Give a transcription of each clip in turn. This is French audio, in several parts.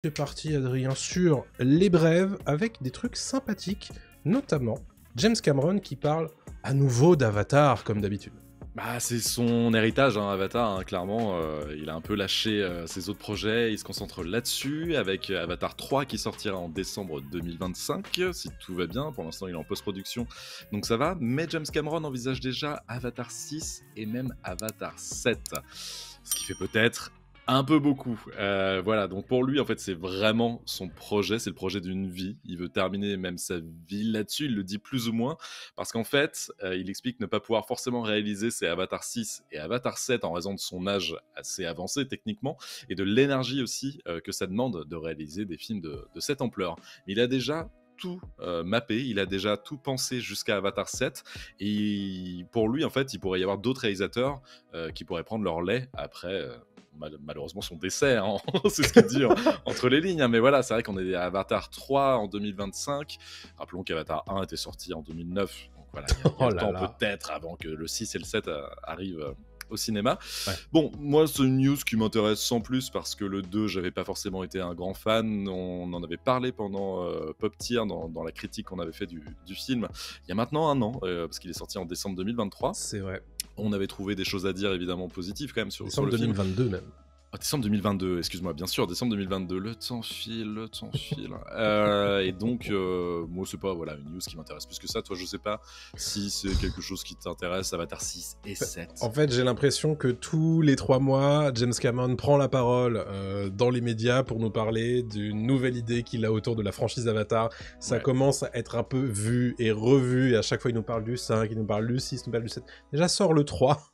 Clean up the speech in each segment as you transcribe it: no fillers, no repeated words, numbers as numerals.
C'est parti, Adrien, sur les brèves avec des trucs sympathiques, notamment James Cameron qui parle à nouveau d'Avatar comme d'habitude. Bah, c'est son héritage, hein, Avatar, hein, clairement. Il a un peu lâché ses autres projets, il se concentre là-dessus, avec Avatar 3 qui sortira en décembre 2025, si tout va bien. Pour l'instant, il est en post-production, donc ça va. Mais James Cameron envisage déjà Avatar 6 et même Avatar 7, ce qui fait peut-être un peu beaucoup. Voilà, donc pour lui, en fait, c'est vraiment son projet, c'est le projet d'une vie. Il veut terminer même sa vie là-dessus, il le dit plus ou moins, parce qu'en fait, il explique ne pas pouvoir forcément réaliser ses Avatar 6 et Avatar 7 en raison de son âge assez avancé techniquement, et de l'énergie aussi que ça demande de réaliser des films de cette ampleur. Mais il a déjà tout mappé, il a déjà tout pensé jusqu'à Avatar 7, et pour lui, en fait, il pourrait y avoir d'autres réalisateurs qui pourraient prendre leur lait après... malheureusement son décès, hein. C'est ce qu'il dit entre les lignes, hein. Mais voilà, c'est vrai qu'on est à Avatar 3 en 2025, rappelons qu'Avatar 1 était sorti en 2009, donc voilà, il y a le temps peut-être avant que le 6 et le 7 arrivent au cinéma. Ouais. Bon, moi c'est une news qui m'intéresse sans plus parce que le 2, j'avais pas forcément été un grand fan. On en avait parlé pendant Pop Tier dans la critique qu'on avait fait du film il y a maintenant un an, parce qu'il est sorti en décembre 2023. C'est vrai. On avait trouvé des choses à dire évidemment positives quand même sur le film. Décembre 2022 même. Ah, décembre 2022, excuse-moi, bien sûr, décembre 2022, le temps file. Et donc, moi, c'est pas une news qui m'intéresse plus que ça. Toi, je sais pas si c'est quelque chose qui t'intéresse, Avatar 6 et 7. En fait, j'ai l'impression que tous les 3 mois, James Cameron prend la parole dans les médias pour nous parler d'une nouvelle idée qu'il a autour de la franchise Avatar. Ça commence à être un peu vu et revu, et à chaque fois, il nous parle du 5, il nous parle du 6, il nous parle du 7. Déjà, sort le 3.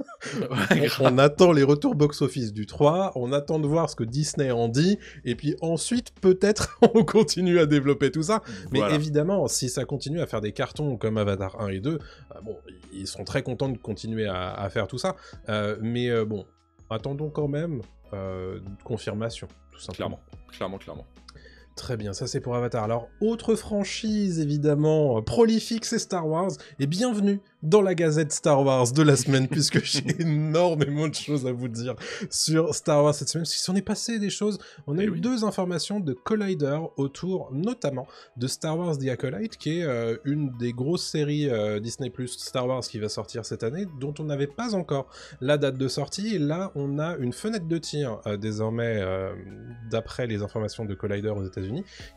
On attend les retours box-office du 3, on attend de voir ce que Disney en dit, et puis ensuite, peut-être, on continue à développer tout ça. Mais évidemment, si ça continue à faire des cartons comme Avatar 1 et 2, bon, ils seront très contents de continuer à faire tout ça. Mais bon, attendons quand même confirmation, tout simplement. Clairement. Très bien, ça c'est pour Avatar. Alors, autre franchise évidemment prolifique, c'est Star Wars, et bienvenue dans la Gazette Star Wars de la semaine, puisque j'ai énormément de choses à vous dire sur Star Wars cette semaine, parce qu'il s'en est passé des choses. On a eu 2 informations de Collider autour, notamment, de Star Wars The Acolyte, qui est une des grosses séries Disney Plus Star Wars qui va sortir cette année, dont on n'avait pas encore la date de sortie, et là, on a une fenêtre de tir, désormais, d'après les informations de Collider aux États-Unis,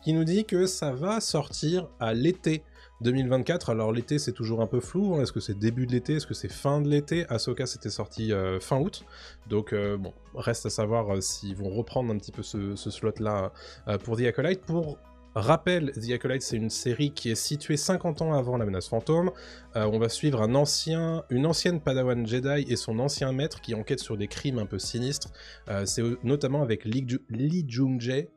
qui nous dit que ça va sortir à l'été 2024. Alors l'été c'est toujours un peu flou, hein. Est-ce que c'est début de l'été, est-ce que c'est fin de l'été? Ahsoka c'était sorti fin août, donc bon, reste à savoir s'ils vont reprendre un petit peu ce slot là pour The Acolyte. Pour rappel, The Acolyte c'est une série qui est située 50 ans avant la menace fantôme. On va suivre une ancienne Padawan Jedi et son ancien maître qui enquête sur des crimes un peu sinistres. C'est notamment avec Lee Jung-jae,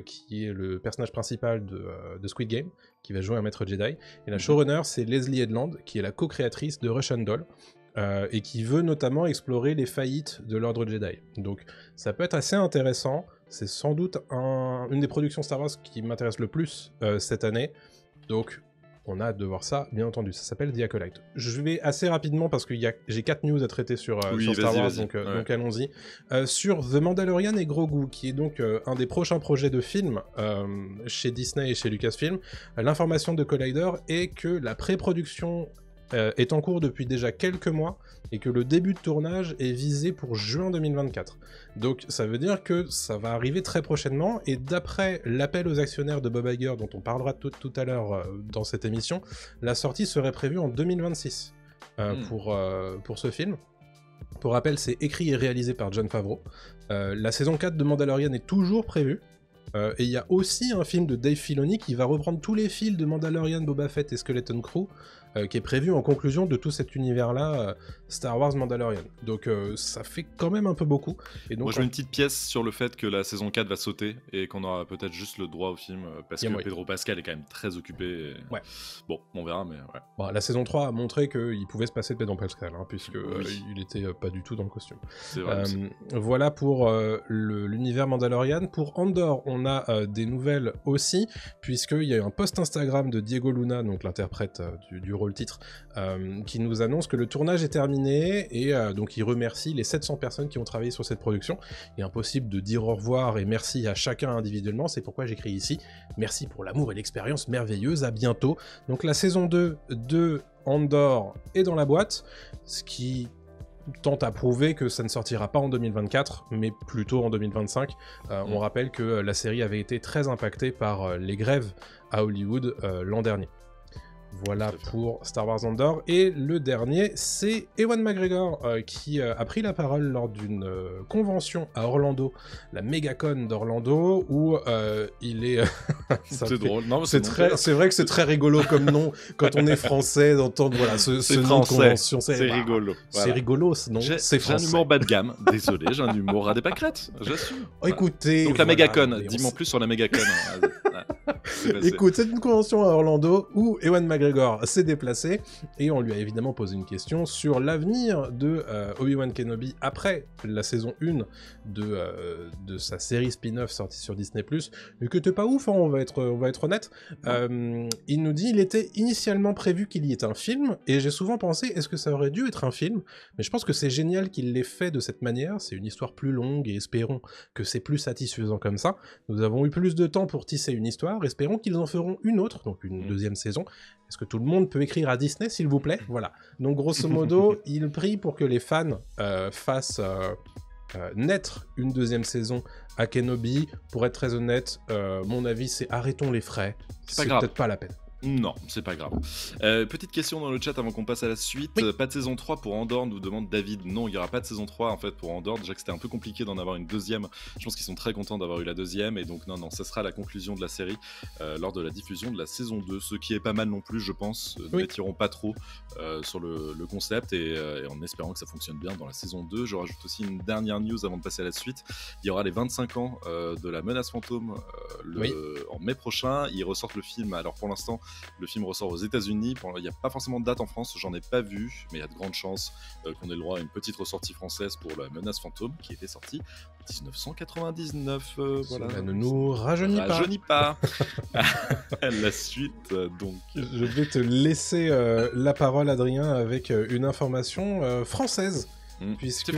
qui est le personnage principal de Squid Game, qui va jouer un maître Jedi. Et la showrunner, c'est Leslie Headland, qui est la co-créatrice de Russian Doll, et qui veut notamment explorer les faillites de l'ordre Jedi. Donc ça peut être assez intéressant, c'est sans doute une des productions Star Wars qui m'intéresse le plus cette année, donc on a hâte de voir ça, bien entendu. Ça s'appelle The Acolyte. Je vais assez rapidement, parce que j'ai 4 news à traiter sur Star Wars, donc allons-y. Sur The Mandalorian et Grogu, qui est donc un des prochains projets de film chez Disney et chez Lucasfilm, l'information de Collider est que la pré-production est en cours depuis déjà quelques mois, et que le début de tournage est visé pour juin 2024. Donc ça veut dire que ça va arriver très prochainement, et d'après l'appel aux actionnaires de Bob Iger, dont on parlera tout à l'heure dans cette émission, la sortie serait prévue en 2026 pour ce film. Pour rappel, c'est écrit et réalisé par Jon Favreau. La saison 4 de Mandalorian est toujours prévue. Et il y a aussi un film de Dave Filoni qui va reprendre tous les fils de Mandalorian, Boba Fett et Skeleton Crew, qui est prévu en conclusion de tout cet univers-là, Star Wars Mandalorian. Donc ça fait quand même un peu beaucoup. Et donc, moi je mets une petite pièce sur le fait que la saison 4 va sauter et qu'on aura peut-être juste le droit au film, parce que Pedro Pascal est quand même très occupé. Et... Ouais. Bon, on verra, mais ouais. Bon, la saison 3 a montré qu'il pouvait se passer de Pedro Pascal, hein, puisque il était pas du tout dans le costume. C'est vrai. Voilà pour l'univers Mandalorian. Pour Andor, on a des nouvelles aussi, puisqu'il y a eu un post Instagram de Diego Luna, donc l'interprète du rôle le titre, qui nous annonce que le tournage est terminé et donc il remercie les 700 personnes qui ont travaillé sur cette production. Il est impossible de dire au revoir et merci à chacun individuellement, c'est pourquoi j'écris ici « Merci pour l'amour et l'expérience merveilleuse, à bientôt ». Donc la saison 2 de Andor est dans la boîte, ce qui tente à prouver que ça ne sortira pas en 2024, mais plutôt en 2025. On rappelle que la série avait été très impactée par les grèves à Hollywood l'an dernier. Voilà pour Star Wars Andor. Et le dernier, c'est Ewan McGregor qui a pris la parole lors d'une convention à Orlando, la MegaCon d'Orlando, où il est... c'est drôle. Non, c'est vrai que c'est très rigolo comme nom quand on est français d'entendre voilà, ce nom de convention. C'est rigolo. Voilà. C'est rigolo ce nom. C'est français. J'ai un humour bas de gamme. Désolé, j'ai un humour à des pâquerettes. J'assume. Écoutez... Donc la MegaCon, dis-moi plus sur la MegaCon. Écoute, c'est une convention à Orlando où Ewan McGregor s'est déplacé et on lui a évidemment posé une question sur l'avenir de Obi-Wan Kenobi après la saison 1 de sa série spin-off sortie sur Disney+, mais que t'es pas ouf, hein, on va être honnête. Il nous dit il était initialement prévu qu'il y ait un film et j'ai souvent pensé est-ce que ça aurait dû être un film, mais je pense que c'est génial qu'il l'ait fait de cette manière, c'est une histoire plus longue et espérons que c'est plus satisfaisant comme ça. Nous avons eu plus de temps pour tisser une histoire, espérons qu'ils en feront une autre, donc une deuxième saison. Est-ce que tout le monde peut écrire à Disney, s'il vous plaît? Voilà. Donc, grosso modo, il prie pour que les fans fassent naître une deuxième saison à Kenobi. Pour être très honnête, mon avis, c'est arrêtons les frais. C'est peut-être pas la peine. Non, c'est pas grave. Petite question dans le chat avant qu'on passe à la suite. Oui. Pas de saison 3 pour Andor, nous demande David. Non, il n'y aura pas de saison 3 en fait pour Andor. Déjà que c'était un peu compliqué d'en avoir une deuxième. Je pense qu'ils sont très contents d'avoir eu la deuxième. Et donc non, ça sera la conclusion de la série lors de la diffusion de la saison 2. Ce qui est pas mal non plus, je pense. Nous n'étirons pas trop sur le concept et en espérant que ça fonctionne bien dans la saison 2. Je rajoute aussi une dernière news avant de passer à la suite. Il y aura les 25 ans de la menace fantôme en mai prochain. Ils ressortent le film. Alors pour l'instant, le film ressort aux États-Unis. Il n'y a pas forcément de date en France, j'en ai pas vu, mais il y a de grandes chances qu'on ait le droit à une petite ressortie française pour la menace fantôme qui était sortie en 1999. Voilà. Ça ne nous rajeunit pas. La suite, donc. Je vais te laisser la parole, Adrien, avec une information française. Puisque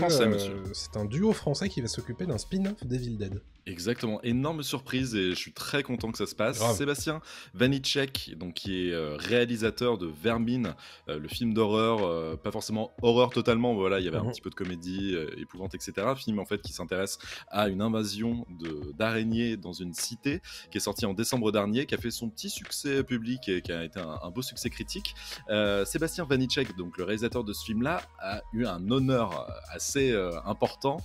c'est un duo français qui va s'occuper d'un spin-off d'Evil Dead. Exactement, énorme surprise et je suis très content que ça se passe. Grave. Sébastien Vanitschek, donc qui est réalisateur de Vermine, le film d'horreur, pas forcément horreur totalement, voilà, il y avait un petit peu de comédie, épouvante, etc. Film en fait qui s'intéresse à une invasion d'araignées dans une cité, qui est sorti en décembre dernier, qui a fait son petit succès public et qui a été un beau succès critique. Sébastien Vanitschek, donc le réalisateur de ce film-là, a eu un honneur assez important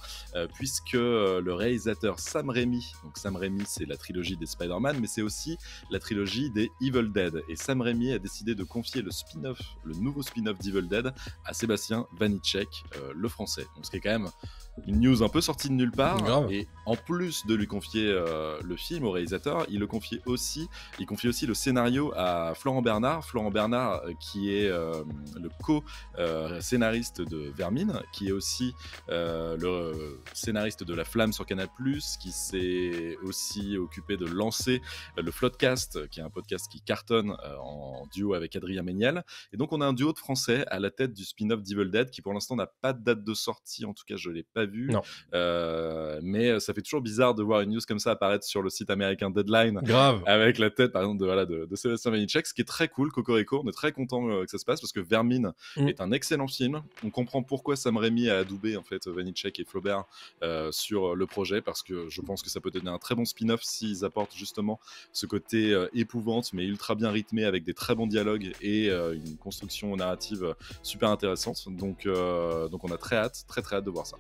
puisque le réalisateur Sam Raimi, donc Sam Raimi c'est la trilogie des Spider-Man, mais c'est aussi la trilogie des Evil Dead, et Sam Raimi a décidé de confier le nouveau spin-off d'Evil Dead à Sébastien Vanitschek, le français, donc ce qui est quand même une news un peu sortie de nulle part. Grave. Et en plus de lui confier le film au réalisateur, il confie aussi le scénario à Florent Bernard, qui est le co-scénariste de Vermine, qui est aussi le scénariste de La Flamme sur Canal+, qui s'est aussi occupé de lancer le Floodcast, qui est un podcast qui cartonne en duo avec Adrien Méniel. Et donc on a un duo de Français à la tête du spin-off d'Evil Dead, qui pour l'instant n'a pas de date de sortie, en tout cas je l'ai pas vu. Non. Mais ça fait toujours bizarre de voir une news comme ça apparaître sur le site américain Deadline. Grave. Avec la tête par exemple de Sébastien Vanitschek, ce qui est très cool. Cocorico, on est très content que ça se passe parce que Vermine est un excellent film. On comprend pourquoi Sam Raimi a adoubé en fait Vanitschek et Flaubert sur le projet, parce que je pense que ça peut donner un très bon spin-off s'ils apportent justement ce côté épouvante mais ultra bien rythmé avec des très bons dialogues et une construction narrative super intéressante. Donc on a très hâte de voir ça.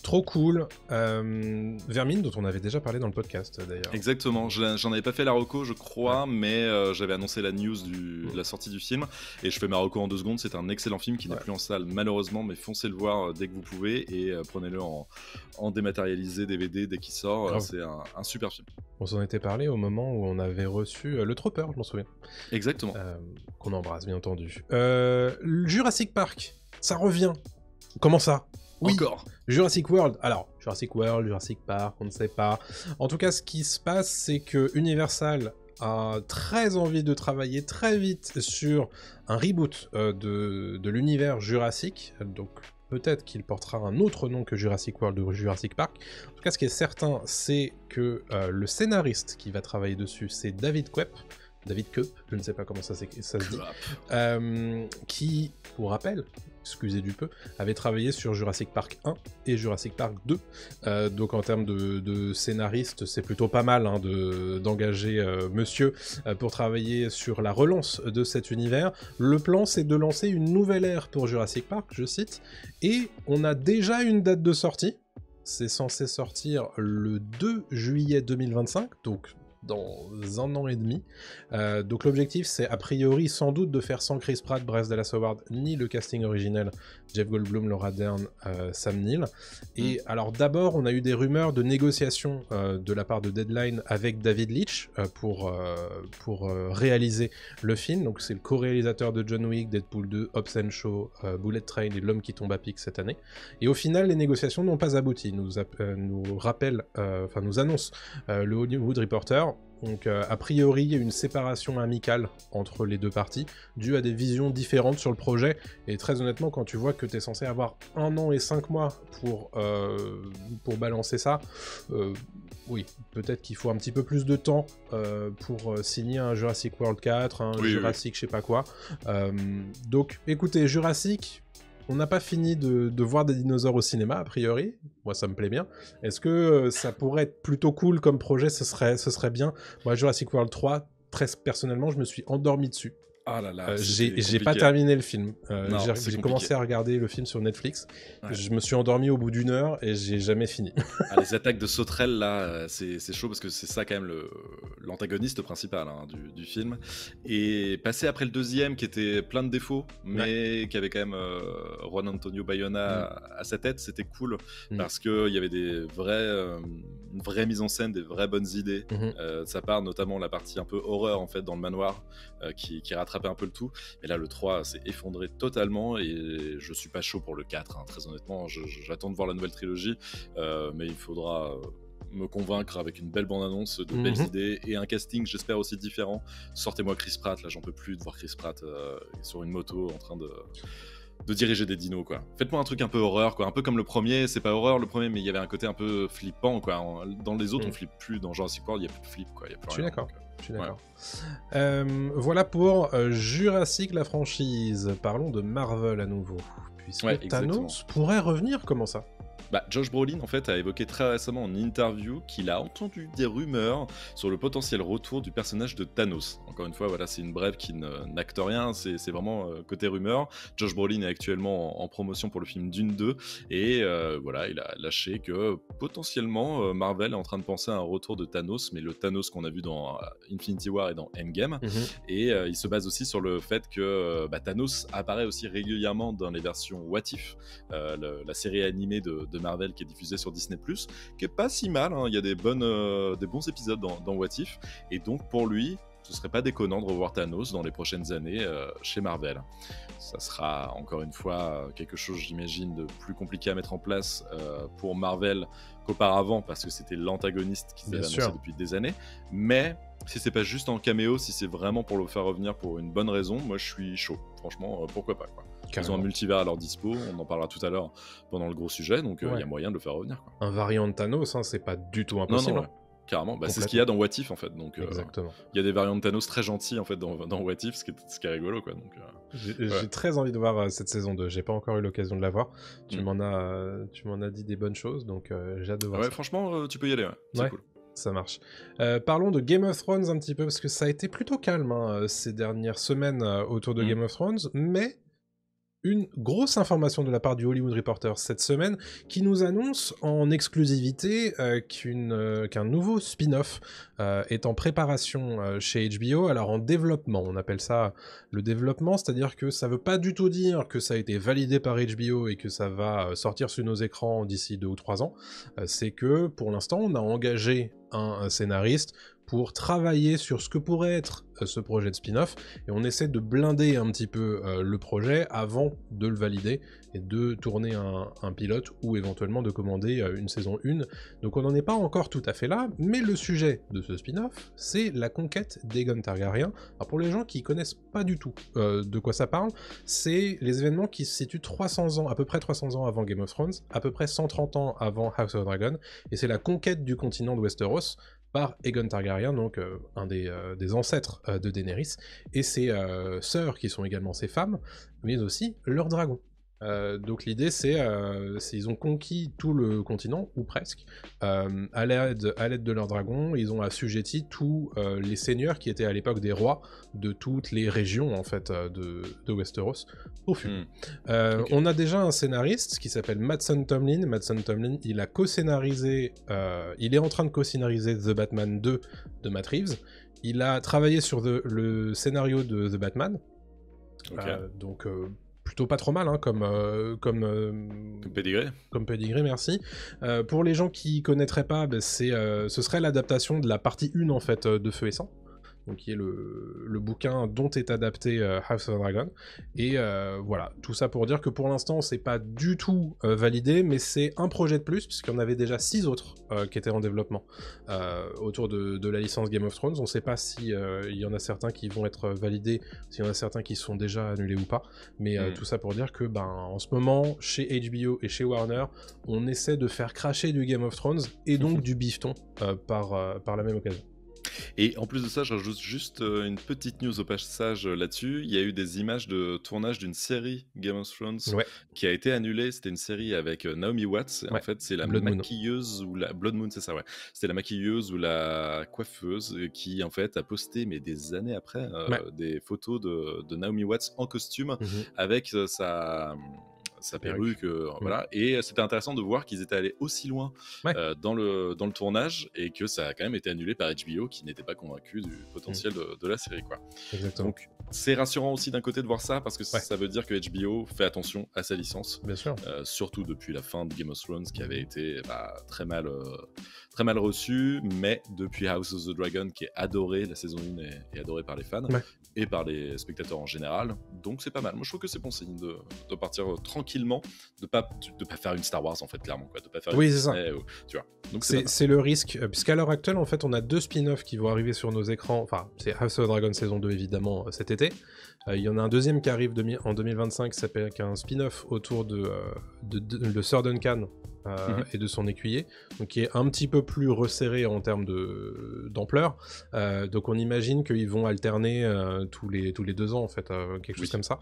Trop cool. Vermine, dont on avait déjà parlé dans le podcast d'ailleurs. Exactement, j'en avais pas fait la reco je crois, mais j'avais annoncé la news de la sortie du film et je fais ma reco en 2 secondes. C'est un excellent film qui n'est plus en salle malheureusement, mais foncez le voir dès que vous pouvez et prenez-le en dématérialisé DVD dès qu'il sort. C'est un super film. On s'en était parlé au moment où on avait reçu le Tropper, je m'en souviens. Exactement. Qu'on embrasse bien entendu. Jurassic Park, ça revient. Comment ça? Oui, encore. Jurassic World. Alors, Jurassic World, Jurassic Park, on ne sait pas. En tout cas, ce qui se passe, c'est que Universal a très envie de travailler très vite sur un reboot de l'univers Jurassic, donc peut-être qu'il portera un autre nom que Jurassic World ou Jurassic Park. En tout cas, ce qui est certain, c'est que le scénariste qui va travailler dessus, c'est David Koepp, je ne sais pas comment ça se dit, qui, pour rappel, excusez du peu, avait travaillé sur Jurassic Park 1 et Jurassic Park 2. Donc en termes de scénariste, c'est plutôt pas mal hein, d'engager monsieur pour travailler sur la relance de cet univers. Le plan, c'est de lancer une nouvelle ère pour Jurassic Park, je cite, et on a déjà une date de sortie. C'est censé sortir le 2 juillet 2025, donc dans 1 an et demi. Donc l'objectif, c'est a priori sans doute de faire sans Chris Pratt, Bryce Dallas Howard, ni le casting originel, Jeff Goldblum, Laura Dern, Sam Neill. Et alors d'abord, on a eu des rumeurs de négociations de la part de Deadline avec David Leitch pour réaliser le film. Donc c'est le co-réalisateur de John Wick, Deadpool 2, Hobbs & Shaw, Bullet Train et L'Homme qui tombe à pic cette année. Et au final, les négociations n'ont pas abouti. Nous annonce le Hollywood Reporter. Donc a priori il y a une séparation amicale entre les deux parties due à des visions différentes sur le projet, et très honnêtement quand tu vois que tu es censé avoir 1 an et 5 mois pour balancer ça, oui, peut-être qu'il faut un petit peu plus de temps pour signer un Jurassic World 4, un Jurassic je sais pas quoi. Donc écoutez, Jurassic, on n'a pas fini de voir des dinosaures au cinéma, a priori. Moi, ça me plaît bien. Est-ce que ça pourrait être plutôt cool comme projet? Ce serait bien. Moi, Jurassic World 3, très personnellement, je me suis endormi dessus. Ah là là, j'ai pas terminé le film. J'ai commencé à regarder le film sur Netflix. Ouais. Je me suis endormi au bout d'1 heure et j'ai jamais fini. Les attaques de sauterelles là, c'est chaud parce que c'est ça quand même l'antagoniste principal hein, du film. Et passer après le deuxième qui était plein de défauts, mais qui avait quand même Juan Antonio Bayona à sa tête, c'était cool parce qu'il y avait une vraie mise en scène, des vraies bonnes idées. De sa part, notamment la partie un peu horreur en fait dans le manoir qui rattrape un peu le tout, et là le 3 s'est effondré totalement et je suis pas chaud pour le 4 hein, très honnêtement, j'attends de voir la nouvelle trilogie, mais il faudra me convaincre avec une belle bande-annonce, de belles idées et un casting j'espère aussi différent. Sortez-moi Chris Pratt, là j'en peux plus de voir Chris Pratt sur une moto en train de diriger des dinos quoi. Faites-moi un truc un peu horreur quoi, un peu comme le premier, c'est pas horreur le premier mais il y avait un côté un peu flippant quoi. Dans les autres on flippe plus, dans Jurassic World il y a plus de flip quoi, y a plus rien. Je suis d'accord. Voilà pour Jurassic la franchise. Parlons de Marvel à nouveau, puisque Thanos pourrait revenir. Comment ça? Josh Brolin en fait a évoqué très récemment en interview qu'il a entendu des rumeurs sur le potentiel retour du personnage de Thanos. Encore une fois, voilà, c'est une brève qui n'acte rien, c'est vraiment côté rumeur. Josh Brolin est actuellement en promotion pour le film Dune 2 et voilà, il a lâché que potentiellement Marvel est en train de penser à un retour de Thanos, mais le Thanos qu'on a vu dans Infinity War et dans Endgame. Et il se base aussi sur le fait que Thanos apparaît aussi régulièrement dans les versions What If, la série animée de Marvel qui est diffusée sur Disney+, qui est pas si mal, hein. Il y a des bons épisodes dans What If, et donc pour lui, ce serait pas déconnant de revoir Thanos dans les prochaines années chez Marvel. Ça sera encore une fois quelque chose, j'imagine, de plus compliqué à mettre en place pour Marvel qu'auparavant, parce que c'était l'antagoniste qu'ils avaient annoncé depuis des années, mais si c'est pas juste en caméo, si c'est vraiment pour le faire revenir pour une bonne raison, moi je suis chaud, franchement, pourquoi pas quoi. Ils ont un multivers à leur dispo, on en parlera tout à l'heure pendant le gros sujet, donc il y a moyen de le faire revenir quoi. Un variant de Thanos, hein, c'est pas du tout impossible. Non. Carrément, c'est ce qu'il y a dans What If en fait, donc exactement. Il y a des variantes de Thanos très gentils en fait dans What If, ce qui est rigolo quoi. Donc j'ai très envie de voir cette saison 2, j'ai pas encore eu l'occasion de la voir. Tu m'en as dit des bonnes choses, donc j'ai hâte de voir ça. Franchement tu peux y aller, c'est cool. Ça marche. Parlons de Game of Thrones un petit peu, parce que ça a été plutôt calme ces dernières semaines autour de Game of Thrones, mais une grosse information de la part du Hollywood Reporter cette semaine qui nous annonce en exclusivité qu'un nouveau spin-off est en préparation chez HBO. Alors en développement, on appelle ça le développement, c'est-à-dire que ça veut pas du tout dire que ça a été validé par HBO et que ça va sortir sur nos écrans d'ici 2 ou 3 ans. C'est que pour l'instant, on a engagé un scénariste pour travailler sur ce que pourrait être ce projet de spin-off, et on essaie de blinder un petit peu le projet avant de le valider et de tourner un pilote ou éventuellement de commander une saison 1. Donc on n'en est pas encore tout à fait là, mais le sujet de ce spin-off, c'est la conquête d'Aegon Targaryen. Alors pour les gens qui connaissent pas du tout de quoi ça parle, c'est les événements qui se situent 300 ans, à peu près 300 ans avant Game of Thrones, à peu près 130 ans avant House of Dragon, et c'est la conquête du continent de Westeros par Aegon Targaryen, donc un des ancêtres de Daenerys, et ses sœurs qui sont également ses femmes, mais aussi leurs dragons. Donc l'idée c'est ils ont conquis tout le continent, ou presque, à l'aide de leurs dragons. Ils ont assujetti tous les seigneurs qui étaient à l'époque des rois de toutes les régions en fait de Westeros au fût. Okay. On a déjà un scénariste qui s'appelle Mattson Tomlin. Mattson Tomlin, il a co-scénarisé, il est en train de co-scénariser The Batman 2 de Matt Reeves. Il a travaillé sur le scénario de The Batman. Okay. Donc plutôt pas trop mal, hein, comme pédigré. Comme pédigré, merci. Pour les gens qui connaîtraient pas, bah, ce serait l'adaptation de la partie 1 en fait de Feu et Sang, donc qui est le bouquin dont est adapté House of Dragon. Et voilà, tout ça pour dire que pour l'instant, c'est pas du tout validé, mais c'est un projet de plus, puisqu'il y en avait déjà 6 autres qui étaient en développement autour de la licence Game of Thrones. On sait pas si il y en a certains qui vont être validés, s'il y en a certains qui sont déjà annulés ou pas, mais tout ça pour dire que en ce moment, chez HBO et chez Warner, on essaie de faire cracher du Game of Thrones, et donc du bifton par la même occasion. Et en plus de ça, je rajoute juste une petite news au passage là-dessus. Il y a eu des images de tournage d'une série Game of Thrones qui a été annulée. C'était une série avec Naomi Watts. En fait, c'est la maquilleuse ou la Blood Moon, c'est ça, ouais. C'était la maquilleuse ou la coiffeuse qui, en fait, a posté, mais des années après, des photos de Naomi Watts en costume avec sa perruque, voilà. Et c'était intéressant de voir qu'ils étaient allés aussi loin dans le tournage, et que ça a quand même été annulé par HBO, qui n'était pas convaincu du potentiel de la série, quoi. Exactement. Donc c'est rassurant aussi d'un côté de voir ça, parce que ça veut dire que HBO fait attention à sa licence. Bien sûr. Surtout depuis la fin de Game of Thrones, qui avait été très mal reçu, mais depuis House of the Dragon, qui est adoré, la saison 1 est adorée par les fans et par les spectateurs en général. Donc c'est pas mal. Moi je trouve que c'est bon signe de partir tranquillement, de pas faire une Star Wars en fait, clairement, quoi, de pas faire une Disney, tu vois. Donc c'est le risque, puisqu'à l'heure actuelle en fait on a 2 spin-offs qui vont arriver sur nos écrans. Enfin, c'est House of Dragon saison 2 évidemment cet été. Il y en a un deuxième qui arrive en 2025 qui s'appelle un spin-off autour de Sir Duncan et de son écuyer, donc qui est un petit peu plus resserré en termes d'ampleur. Donc on imagine qu'ils vont alterner tous les 2 ans en fait, quelque chose comme ça.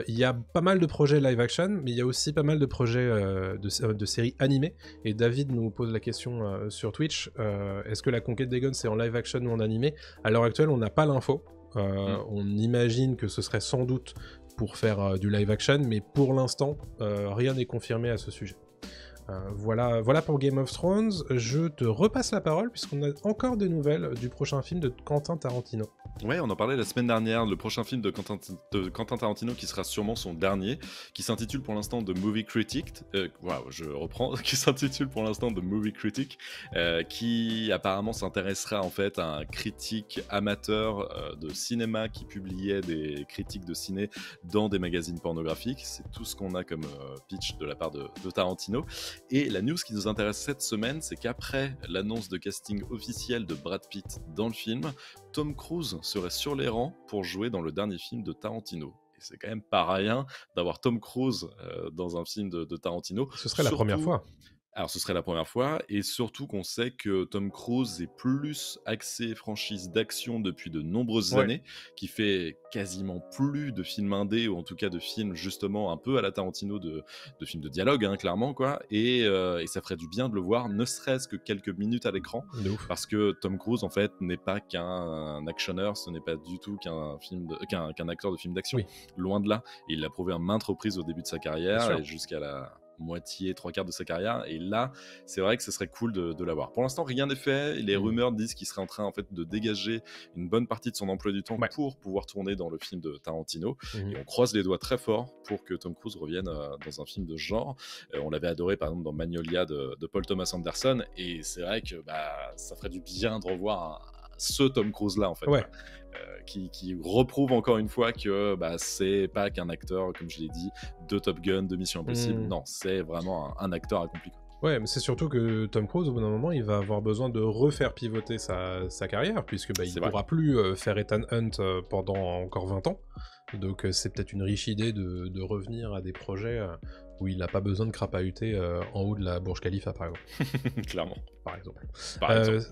Il y a pas mal de projets live action, mais il y a aussi pas mal de projets de séries animées. Et David nous pose la question sur Twitch, est-ce que la conquête d'Aegon c'est en live action ou en animé? À l'heure actuelle on n'a pas l'info. On imagine que ce serait sans doute pour faire du live action, mais pour l'instant rien n'est confirmé à ce sujet. Voilà pour Game of Thrones. Je te repasse la parole puisqu'on a encore des nouvelles du prochain film de Quentin Tarantino. Ouais, on en parlait la semaine dernière, le prochain film de Quentin Tarantino, qui sera sûrement son dernier, qui s'intitule pour l'instant The Movie Critic, je reprends, qui s'intitule pour l'instant The Movie Critic, qui apparemment s'intéressera en fait à un critique amateur de cinéma qui publiait des critiques de ciné dans des magazines pornographiques. C'est tout ce qu'on a comme pitch de la part de Tarantino. Et la news qui nous intéresse cette semaine, c'est qu'après l'annonce de casting officiel de Brad Pitt dans le film, Tom Cruise serait sur les rangs pour jouer dans le dernier film de Tarantino. Et c'est quand même pas rien d'avoir Tom Cruise dans un film de Tarantino. Ce serait la première fois. Alors ce serait la première fois, et surtout qu'on sait que Tom Cruise est plus axé franchise d'action depuis de nombreuses années, qui fait quasiment plus de films indés, ou en tout cas de films justement un peu à la Tarantino, de films de dialogue, hein, clairement, quoi. Et ça ferait du bien de le voir, ne serait-ce que quelques minutes à l'écran, parce que Tom Cruise en fait n'est pas qu'un actionneur, ce n'est pas du tout qu'un acteur de film d'action, loin de là. Et il l'a prouvé à maintes reprises au début de sa carrière et jusqu'à la moitié, 3/4 de sa carrière, et là c'est vrai que ce serait cool de l'avoir. Pour l'instant rien n'est fait, les rumeurs disent qu'il serait en train en fait de dégager une bonne partie de son emploi du temps pour pouvoir tourner dans le film de Tarantino, et on croise les doigts très fort pour que Tom Cruise revienne dans un film de ce genre. On l'avait adoré par exemple dans Magnolia de Paul Thomas Anderson, et c'est vrai que ça ferait du bien de revoir ce Tom Cruise là en fait. Ouais. Qui reprouve encore une fois que c'est pas qu'un acteur, comme je l'ai dit, de Top Gun, de Mission Impossible. Non, c'est vraiment un acteur accompli. Ouais, mais c'est surtout que Tom Cruise, au bout d'un moment, il va avoir besoin de refaire pivoter sa carrière, puisque il pourra plus faire Ethan Hunt pendant encore 20 ans. Donc c'est peut-être une riche idée de revenir à des projets où il n'a pas besoin de crapahuter en haut de la Burj Khalifa, par exemple. Clairement. Par exemple.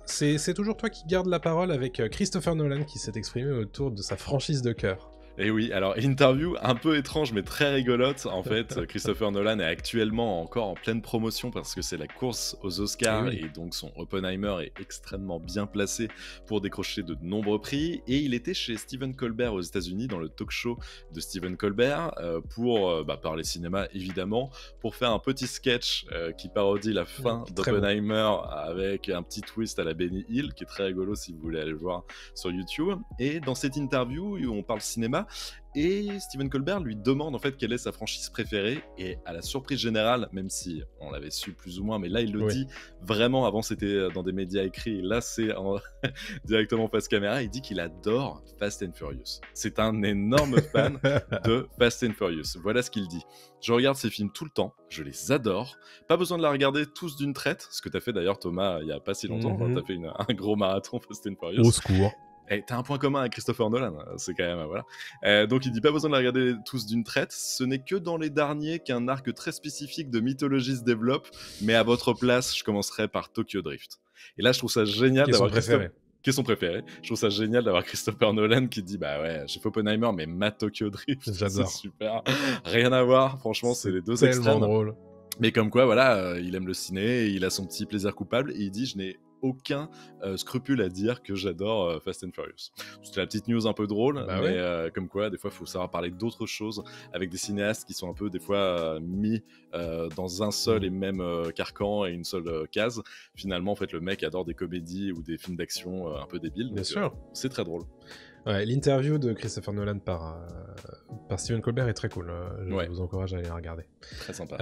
C'est c'est toujours toi qui gardes la parole avec Christopher Nolan qui s'est exprimé autour de sa franchise de cœur. Et oui, alors interview un peu étrange mais très rigolote. En fait, Christopher Nolan est actuellement encore en pleine promotion parce que c'est la course aux Oscars et donc son Oppenheimer est extrêmement bien placé pour décrocher de nombreux prix. Et il était chez Stephen Colbert aux États-Unis dans le talk show de Stephen Colbert pour parler cinéma évidemment, pour faire un petit sketch qui parodie la fin d'Oppenheimer avec un petit twist à la Benny Hill qui est très rigolo si vous voulez aller le voir sur YouTube. Et dans cette interview où on parle cinéma, et Stephen Colbert lui demande en fait quelle est sa franchise préférée, et à la surprise générale, même si on l'avait su plus ou moins, mais là il le dit vraiment, avant c'était dans des médias écrits, et là c'est directement face caméra, il dit qu'il adore Fast and Furious. C'est un énorme fan de Fast and Furious. Voilà ce qu'il dit. Je regarde ces films tout le temps, je les adore, pas besoin de la regarder tous d'une traite, ce que t'as fait d'ailleurs Thomas il y a pas si longtemps, t'as fait un gros marathon Fast and Furious. Au secours. Et t'as un point commun avec Christopher Nolan, c'est quand même, voilà. Donc il dit pas besoin de la regarder tous d'une traite, ce n'est que dans les derniers qu'un arc très spécifique de mythologie se développe, mais à votre place, je commencerai par Tokyo Drift. Et là, je trouve ça génial d'avoir qui est son préféré. Je trouve ça génial d'avoir Christopher Nolan qui dit j'ai fait Oppenheimer, mais ma Tokyo Drift, c'est super. Rien à voir, franchement, c'est les deux extrêmes. Tellement drôle. Mais comme quoi, voilà, il aime le ciné, il a son petit plaisir coupable, et il dit « Je n'ai aucun scrupule à dire que j'adore Fast and Furious ». C'était la petite news un peu drôle, mais comme quoi, des fois, il faut savoir parler d'autres choses avec des cinéastes qui sont un peu, des fois, mis dans un seul et même carcan et une seule case. Finalement, en fait, le mec adore des comédies ou des films d'action un peu débiles. Bien sûr. C'est très drôle. Ouais, l'interview de Christopher Nolan par Stephen Colbert est très cool. Je vous encourage à aller la regarder. Très sympa.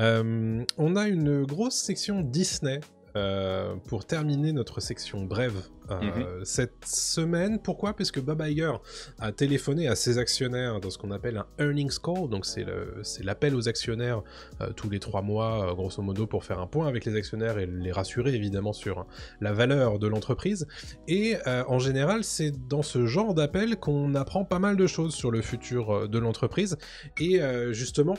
On a une grosse section Disney pour terminer notre section brève cette semaine. Pourquoi ? Parce que Bob Iger a téléphoné à ses actionnaires dans ce qu'on appelle un earnings call, donc c'est l'appel aux actionnaires tous les 3 mois, grosso modo, pour faire un point avec les actionnaires et les rassurer évidemment sur la valeur de l'entreprise. Et en général, c'est dans ce genre d'appel qu'on apprend pas mal de choses sur le futur de l'entreprise. Et justement,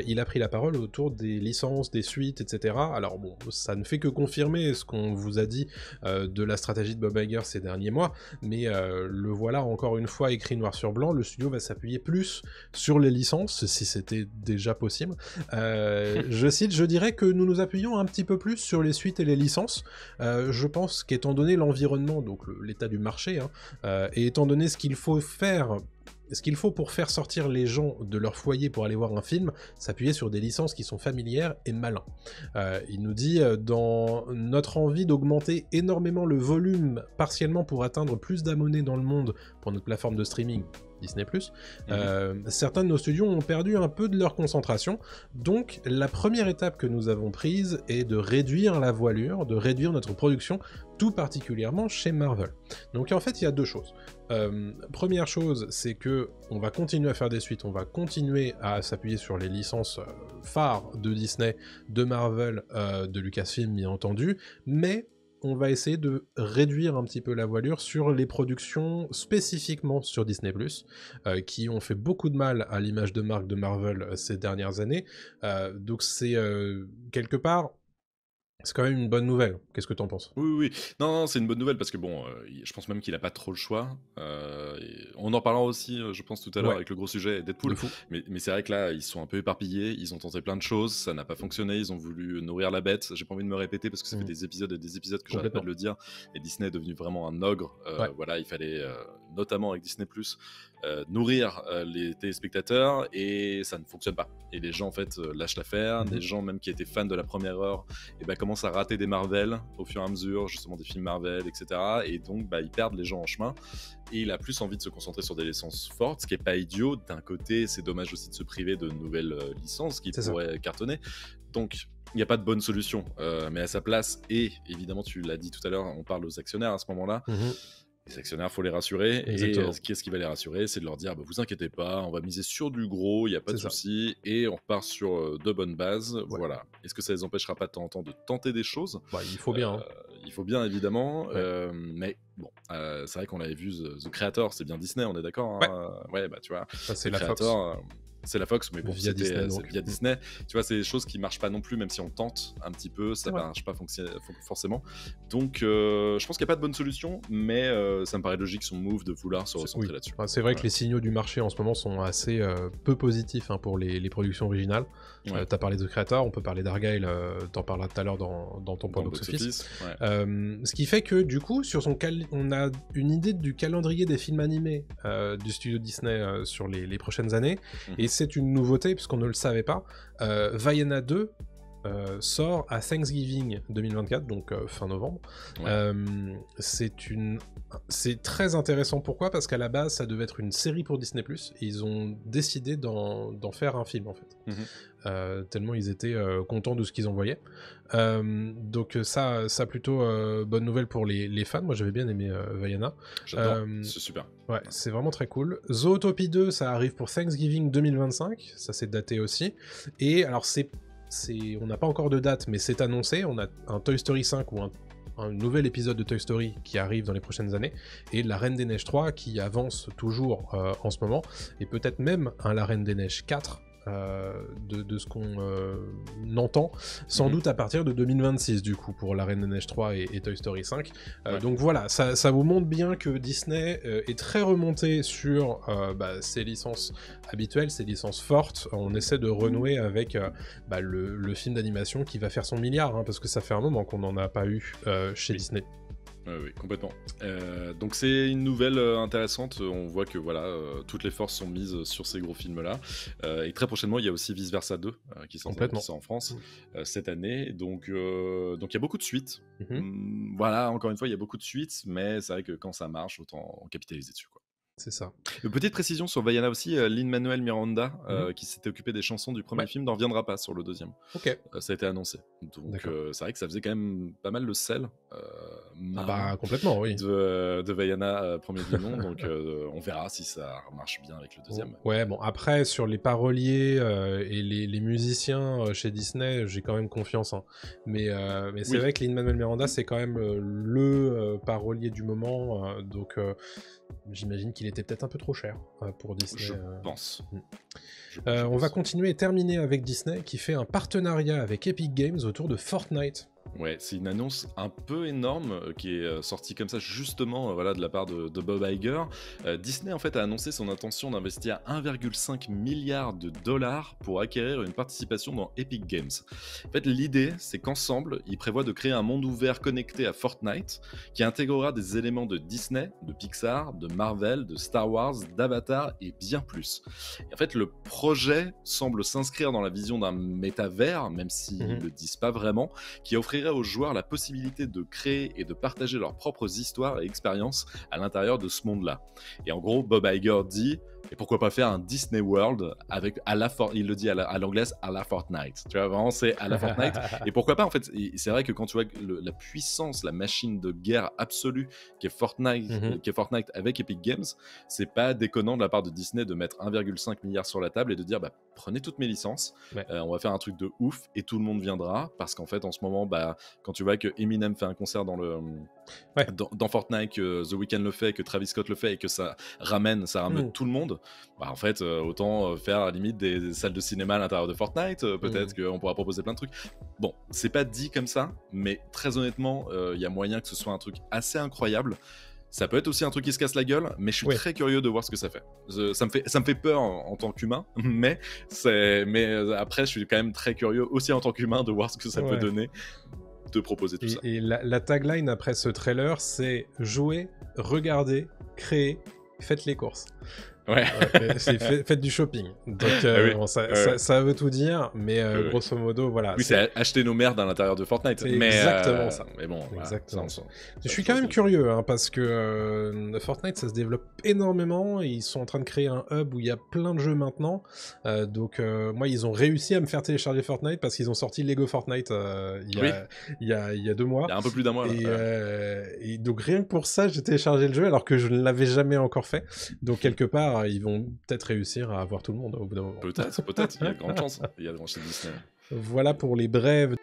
il a pris la parole autour des licences, des suites, etc. Alors bon, ça ne fait que confirmer ce qu'on vous a dit de la stratégie de Bob Iger ces derniers mois, mais le voilà encore une fois écrit noir sur blanc, le studio va s'appuyer plus sur les licences, si c'était déjà possible. Je cite, je dirais que nous nous appuyons un petit peu plus sur les suites et les licences. Je pense qu'étant donné l'environnement, donc l'état du marché, et étant donné ce qu'il faut faire, ce qu'il faut pour faire sortir les gens de leur foyer pour aller voir un film, s'appuyer sur des licences qui sont familières et malins. Il nous dit, dans notre envie d'augmenter énormément le volume, partiellement pour atteindre plus d'abonnés dans le monde pour notre plateforme de streaming, Disney+, certains de nos studios ont perdu un peu de leur concentration, donc la première étape que nous avons prise est de réduire la voilure, de réduire notre production, tout particulièrement chez Marvel. Donc en fait, il y a deux choses. Première chose, c'est que on va continuer à faire des suites, on va continuer à s'appuyer sur les licences phares de Disney, de Marvel, de Lucasfilm bien entendu, mais on va essayer de réduire un petit peu la voilure sur les productions spécifiquement sur Disney+, qui ont fait beaucoup de mal à l'image de marque de Marvel ces dernières années. Donc c'est quelque part... C'est quand même une bonne nouvelle. Qu'est-ce que t'en penses ? Oui. Non, c'est une bonne nouvelle parce que bon, je pense même qu'il a pas trop le choix. On en parlera aussi, je pense, tout à l'heure avec le gros sujet Deadpool. Mais c'est vrai que là, ils sont un peu éparpillés. Ils ont tenté plein de choses. Ça n'a pas fonctionné. Ils ont voulu nourrir la bête. J'ai pas envie de me répéter parce que ça fait des épisodes et des épisodes que j'arrête pas de le dire. Et Disney est devenu vraiment un ogre. Voilà, il fallait, notamment avec Disney+, nourrir les téléspectateurs et ça ne fonctionne pas. Et les gens, en fait, lâchent l'affaire. Des gens, même qui étaient fans de la première heure, et commencent à rater des Marvel au fur et à mesure, justement des films Marvel, etc. Et donc, ils perdent les gens en chemin. Et il a plus envie de se concentrer sur des licences fortes, ce qui est pas idiot. D'un côté, c'est dommage aussi de se priver de nouvelles licences qui pourraient cartonner. Donc, il n'y a pas de bonne solution. Mais à sa place, et évidemment, tu l'as dit tout à l'heure, on parle aux actionnaires à ce moment-là. Les actionnaires, il faut les rassurer. Exactement. Et qu'est-ce qui va les rassurer? C'est de leur dire, vous inquiétez pas, on va miser sur du gros, il n'y a pas de souci, et on repart sur de bonnes bases. Ouais. Voilà. Est-ce que ça les empêchera pas de temps en temps de tenter des choses? Il faut bien. Il faut bien, évidemment. Ouais. Mais bon, c'est vrai qu'on l'avait vu, The Creator, c'est bien Disney, on est d'accord, hein. Ouais, bah tu vois. Ça, c'est la Creator, Fox. C'est la Fox, mais bon, via Disney, via Disney. Tu vois, c'est des choses qui marchent pas non plus, même si on tente un petit peu, ça marche pas forcément. Donc, je pense qu'il n'y a pas de bonne solution, mais ça me paraît logique son move de vouloir se recentrer là-dessus. C'est vrai que les signaux du marché en ce moment sont assez peu positifs pour les productions originales. T'as parlé de Creator, on peut parler d'Argyle, t'en parleras tout à l'heure dans ton point box-office. Ce qui fait que du coup, on a une idée du calendrier des films animés du studio Disney sur les prochaines années, et c'est une nouveauté puisqu'on ne le savait pas. Vaiana 2 sort à Thanksgiving 2024, donc fin novembre. C'est très intéressant. Pourquoi? Parce qu'à la base, ça devait être une série pour Disney+, et ils ont décidé d'en faire un film, en fait. Tellement ils étaient contents de ce qu'ils envoyaient. Donc ça plutôt bonne nouvelle pour les fans. Moi, j'avais bien aimé Vaiana. J'adore, c'est super. Ouais, c'est vraiment très cool. Zootopie 2, ça arrive pour Thanksgiving 2025. Ça, c'est daté aussi. Et alors, on n'a pas encore de date, mais c'est annoncé. On a un Toy Story 5 ou un nouvel épisode de Toy Story qui arrive dans les prochaines années, et La Reine des Neiges 3 qui avance toujours en ce moment, et peut-être même un La Reine des Neiges 4 de ce qu'on entend, sans doute à partir de 2026 du coup, pour La Reine des Neiges 3 et Toy Story 5. Donc voilà, ça vous montre bien que Disney est très remonté sur ses licences habituelles, ses licences fortes. On essaie de renouer avec le film d'animation qui va faire son milliard, parce que ça fait un moment qu'on n'en a pas eu chez Disney. Oui, complètement. Donc c'est une nouvelle intéressante. On voit que voilà, toutes les forces sont mises sur ces gros films-là. Et très prochainement, il y a aussi Vice Versa 2 qui sort en France cette année. Donc il y a beaucoup de suites. Voilà, encore une fois, il y a beaucoup de suites, mais c'est vrai que quand ça marche, autant en capitaliser dessus, quoi. C'est ça. Petite précision sur Vaiana aussi, Lin-Manuel Miranda, qui s'était occupé des chansons du premier film, n'en reviendra pas sur le deuxième. Ça a été annoncé. Donc c'est vrai que ça faisait quand même pas mal le sel. Complètement, oui. De Vaiana, premier du nom. Donc on verra si ça marche bien avec le deuxième. Ouais, bon, après, sur les paroliers et les musiciens chez Disney, j'ai quand même confiance. Mais c'est vrai que Lin-Manuel Miranda, c'est quand même le parolier du moment. Donc j'imagine qu'il était peut-être un peu trop cher pour Disney. Je pense. On va continuer et terminer avec Disney qui fait un partenariat avec Epic Games autour de Fortnite. Ouais, c'est une annonce un peu énorme qui est sortie comme ça justement de la part de Bob Iger. Disney en fait a annoncé son intention d'investir 1,5 milliard de dollars pour acquérir une participation dans Epic Games. En fait, l'idée, c'est qu'ensemble, ils prévoient de créer un monde ouvert connecté à Fortnite qui intégrera des éléments de Disney, de Pixar, de Marvel, de Star Wars, d'Avatar et bien plus. Et en fait, le projet semble s'inscrire dans la vision d'un métavers, même s'ils ne le disent pas vraiment, qui offrirait aux joueurs la possibilité de créer et de partager leurs propres histoires et expériences à l'intérieur de ce monde-là. Et en gros, Bob Iger dit, et pourquoi pas faire un Disney World avec il le dit à l'anglaise, à la Fortnite. Tu vois, vraiment, c'est à la Fortnite. Et pourquoi pas, en fait, c'est vrai que quand tu vois la puissance, la machine de guerre absolue qu'est Fortnite avec Epic Games, c'est pas déconnant de la part de Disney de mettre 1,5 milliard sur la table et de dire, prenez toutes mes licences, on va faire un truc de ouf et tout le monde viendra, parce qu'en fait, en ce moment, quand tu vois que Eminem fait un concert dans Fortnite, que The Weeknd le fait, que Travis Scott le fait et que ça ramène tout le monde, en fait autant faire à la limite des salles de cinéma à l'intérieur de Fortnite, peut-être qu'on pourra proposer plein de trucs. Bon, c'est pas dit comme ça, mais très honnêtement, il y a moyen que ce soit un truc assez incroyable. Ça peut être aussi un truc qui se casse la gueule, mais je suis très curieux de voir ce que ça fait. Ça me fait peur en tant qu'humain, mais après, je suis quand même très curieux aussi en tant qu'humain de voir ce que ça peut donner, de proposer tout ça. Et la tagline après ce trailer, c'est jouer, regarder, créer, faites les courses. Ouais. Faites du shopping. Donc oui. bon, ça veut tout dire, mais grosso modo, voilà. Oui, c'est acheter nos merdes à l'intérieur de Fortnite. C'est exactement ça. Mais bon, exactement ça. Je suis quand même curieux, hein, parce que Fortnite, ça se développe énormément. Et ils sont en train de créer un hub où il y a plein de jeux maintenant. Donc moi, ils ont réussi à me faire télécharger Fortnite parce qu'ils ont sorti Lego Fortnite il y a 2 mois. Il y a un peu plus d'un mois. Et donc rien que pour ça, j'ai téléchargé le jeu alors que je ne l'avais jamais encore fait. Donc quelque part, ils vont peut-être réussir à avoir tout le monde au bout d'un moment. Peut-être, il y a de grandes chances. Il y a de grandes chances Disney. Voilà pour les brèves